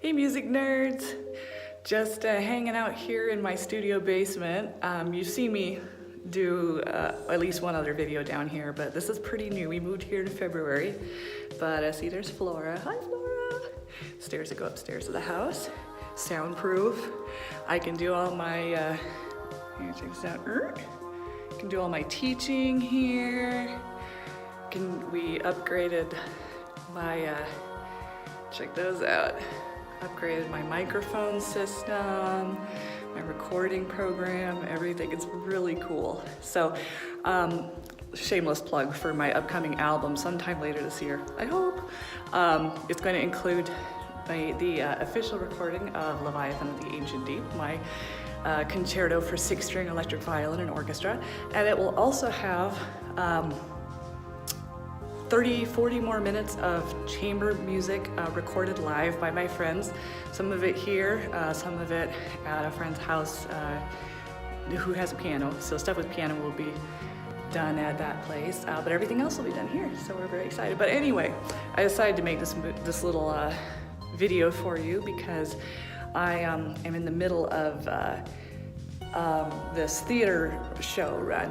Hey music nerds! Just hanging out here in my studio basement. You see me do at least one other video down here, but this is pretty new. We moved here in February, but see there's Flora. Hi Flora! Stairs that go upstairs to the house. Soundproof. I can do all my, here, check this out. I can do all my teaching here. We upgraded my, check those out. Upgraded my microphone system, my recording program, everything. It's really cool. So, shameless plug for my upcoming album sometime later this year, I hope. It's going to include the official recording of Leviathan of the Ancient Deep, my concerto for 6-string electric violin and orchestra, and it will also have 30-40 more minutes of chamber music recorded live by my friends. Some of it here, some of it at a friend's house who has a piano. So stuff with piano will be done at that place, but everything else will be done here. So we're very excited. But anyway, I decided to make this little video for you because I am in the middle of this theater show run.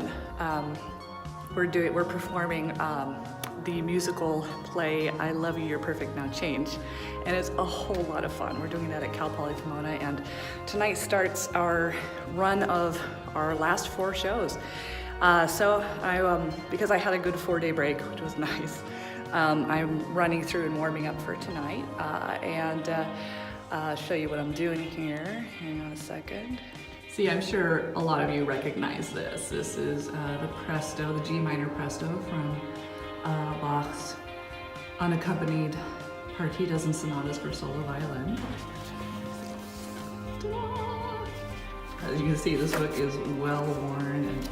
We're performing the musical play I Love You, You're Perfect, Now Change, and it's a whole lot of fun. We're doing that at Cal Poly Pomona, and tonight starts our run of our last 4 shows. So I, because I had a good 4-day break, which was nice, I'm running through and warming up for tonight, and show you what I'm doing here. Hang on a second. See, I'm sure a lot of you recognize this. This is the Presto, the G minor Presto from Bach's unaccompanied partitas and sonatas for solo violin. As you can see, this book is well worn, and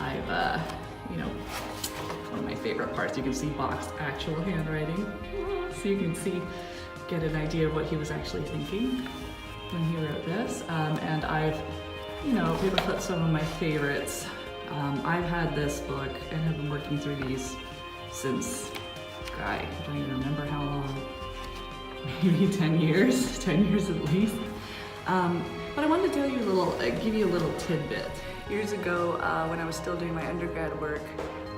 I've, one of my favorite parts, you can see Bach's actual handwriting. So you can get an idea of what he was actually thinking when he wrote this. And I've, put some of my favorites. I've had this book and have been working through these since, I don't even remember how long, maybe 10 years at least. But I wanted to tell you give you a little tidbit. Years ago, when I was still doing my undergrad work,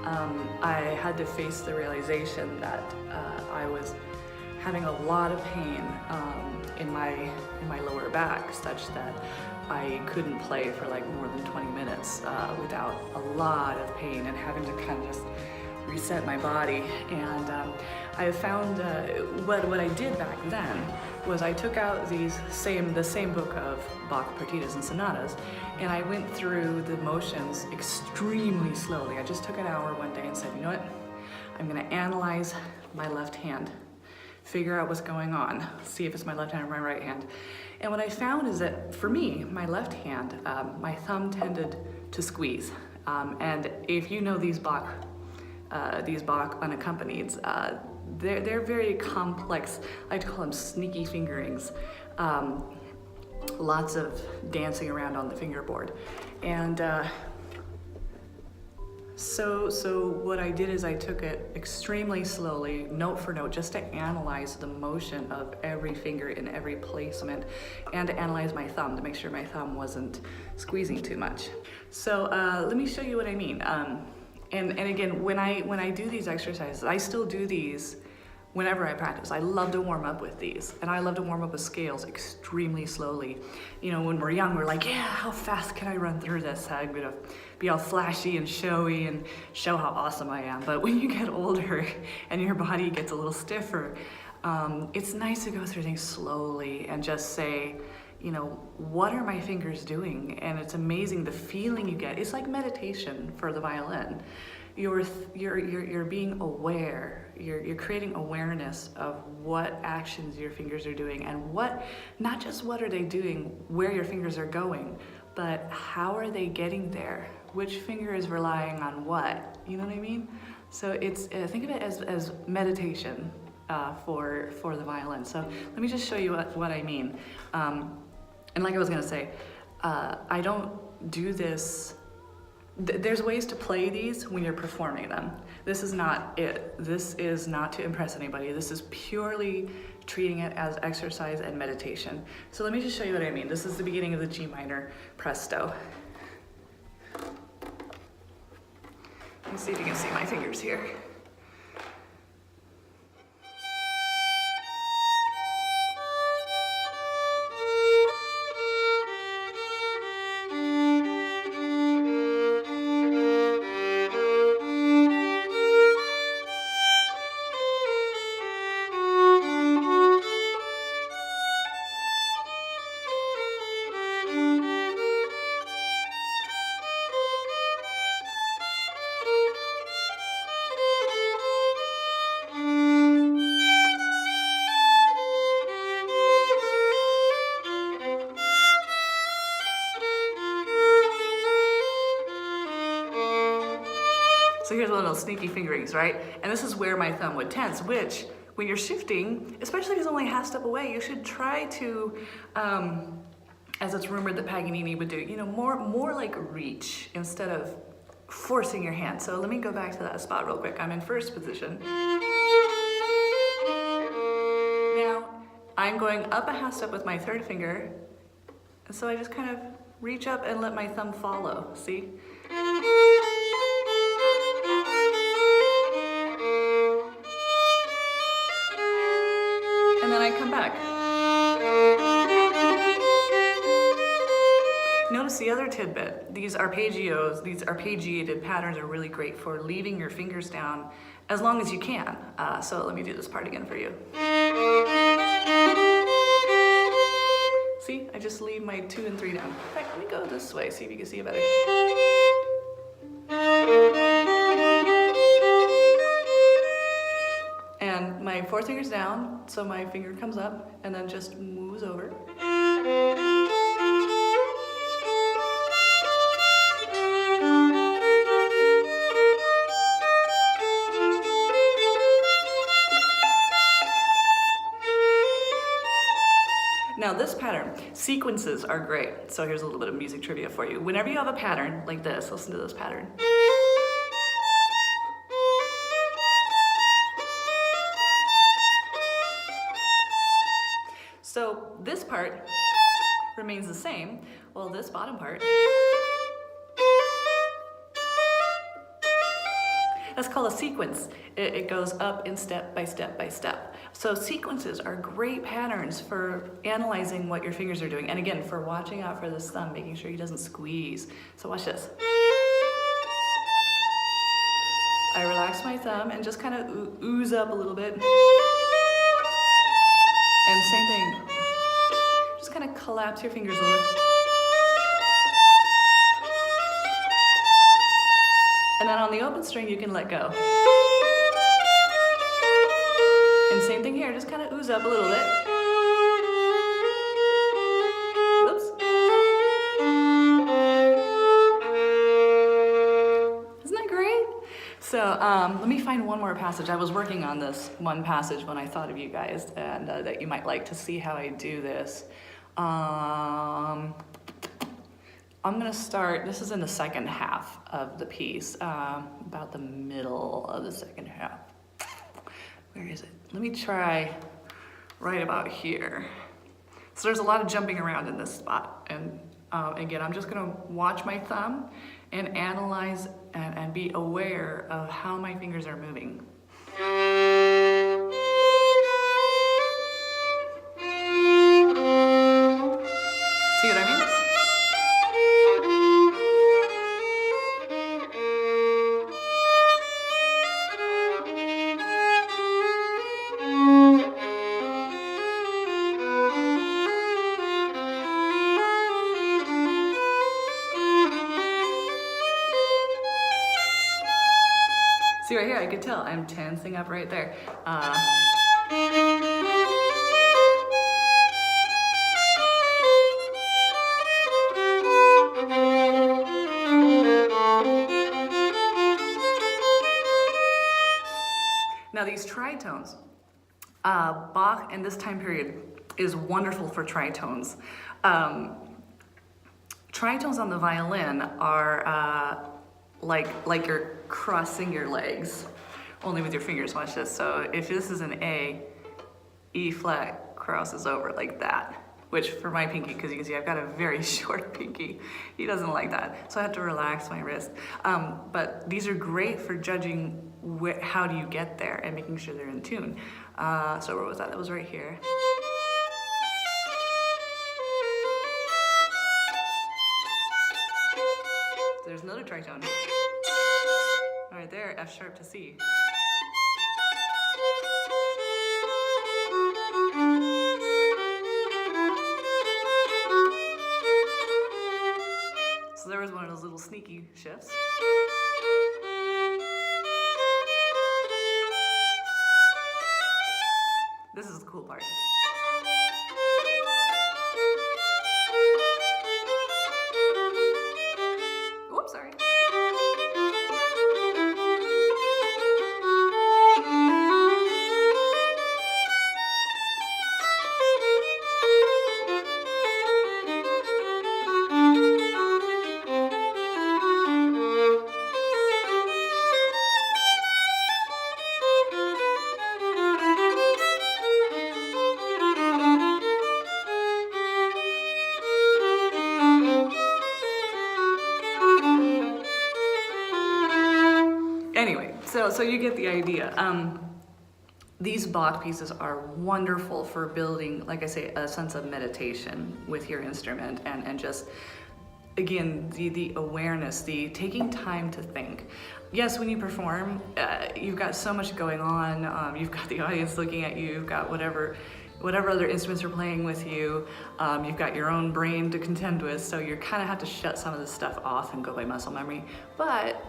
I had to face the realization that I was having a lot of pain in my lower back, such that I couldn't play for like more than 20 minutes without a lot of pain and having to kind of just reset my body. And I found what I did back then was I took out the same book of Bach partitas and sonatas, and I went through the motions extremely slowly. I just took an hour one day and said, you know what, I'm gonna analyze my left hand, figure out what's going on, see if it's my left hand or my right hand. And what I found is that for me, my left hand, my thumb tended to squeeze. And if you know these Bach unaccompanied, they're very complex. I like to call them sneaky fingerings. Lots of dancing around on the fingerboard. And so what I did is I took it extremely slowly, note for note, just to analyze the motion of every finger in every placement, and to analyze my thumb to make sure my thumb wasn't squeezing too much. So let me show you what I mean. And again, when I do these exercises, I still do these whenever I practice. I love to warm up with these, and I love to warm up with scales extremely slowly. When we're young, we're like, yeah, how fast can I run through this? I'm gonna be all flashy and showy and show how awesome I am. But when you get older and your body gets a little stiffer, it's nice to go through things slowly and just say, what are my fingers doing? And it's amazing the feeling you get. It's like meditation for the violin. You're being aware. You're creating awareness of what actions your fingers are doing, and not just what are they doing, where your fingers are going, but how are they getting there? Which finger is relying on what? You know what I mean? So it's think of it as meditation for the violin. So let me just show you what I mean. And like I was gonna say, I don't do this There's ways to play these when you're performing them. This is not it. This is not to impress anybody. This is purely treating it as exercise and meditation. So let me just show you what I mean. This is the beginning of the G minor presto. Let me see if you can see my fingers here. So here's one of those sneaky fingerings, right? And this is where my thumb would tense, which when you're shifting, especially if it's only a half step away, you should try to, as it's rumored that Paganini would do, you know, more like reach instead of forcing your hand. So let me go back to that spot real quick. I'm in first position. Now I'm going up a half step with my third finger. And so I just kind of reach up and let my thumb follow, see? And then I come back. Notice the other tidbit. These arpeggios, these arpeggiated patterns are really great for leaving your fingers down as long as you can. So let me do this part again for you. See, I just leave my 2 and 3 down. In fact, let me go this way, see if you can see it better. And my 4th finger's down, so my finger comes up and then just moves over. Now this pattern, sequences are great. So here's a little bit of music trivia for you. Whenever you have a pattern like this, listen to this pattern. So this part remains the same, while this bottom part, that's called a sequence. It goes up in step by step by step. So sequences are great patterns for analyzing what your fingers are doing. And again, for watching out for this thumb, making sure he doesn't squeeze. So watch this. I relax my thumb and just kind of ooze up a little bit. And same thing, just kind of collapse your fingers a little. And then on the open string, you can let go. And same thing here, just kind of ooze up a little bit. Whoops. Isn't that great? So let me find one more passage. I was working on this one passage when I thought of you guys and that you might like to see how I do this. I'm gonna start, this is in the second half of the piece, about the middle of the second half. Where is it? Let me try right about here. So there's a lot of jumping around in this spot. And again, I'm just gonna watch my thumb and analyze and be aware of how my fingers are moving. See what I mean? See right here, I could tell I'm tensing up right there. Now these tritones, Bach in this time period is wonderful for tritones. Tritones on the violin are like you're crossing your legs, only with your fingers. Watch this. So if this is an A, E flat crosses over like that. Which for my pinky, because you can see I've got a very short pinky, he doesn't like that. So I have to relax my wrist. But these are great for judging how do you get there and making sure they're in tune. So where was that? That was right here. There's another tritone. Right there, F sharp to C. So there was one of those little sneaky shifts. This is the cool part. Oops, sorry. Anyway, so you get the idea. These Bach pieces are wonderful for building, like I say, a sense of meditation with your instrument and just, again, the awareness, the taking time to think. Yes, when you perform, you've got so much going on. You've got the audience looking at you, you've got whatever other instruments are playing with you. You've got your own brain to contend with, so you kind of have to shut some of this stuff off and go by muscle memory. But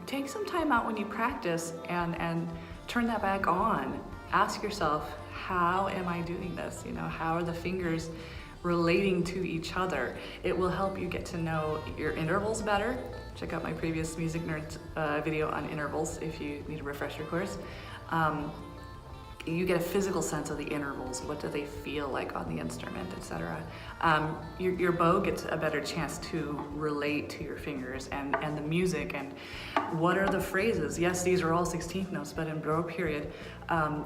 take some time out when you practice and turn that back on. Ask yourself, how am I doing this? You know, how are the fingers relating to each other? It will help you get to know your intervals better. Check out my previous Music Nerds video on intervals if you need a refresher course. You get a physical sense of the intervals. What do they feel like on the instrument, etc. Your bow gets a better chance to relate to your fingers and the music and what are the phrases. Yes, these are all 16th notes, but in Brogue period,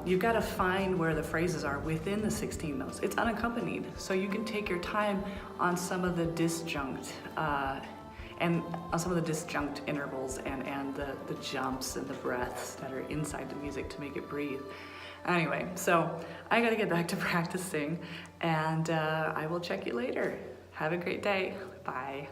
you've got to find where the phrases are within the 16th notes. It's unaccompanied, so you can take your time on some of the disjunct and on some of the disjunct intervals and the jumps and the breaths that are inside the music to make it breathe. Anyway, so I gotta get back to practicing, and I will check you later. Have a great day. Bye.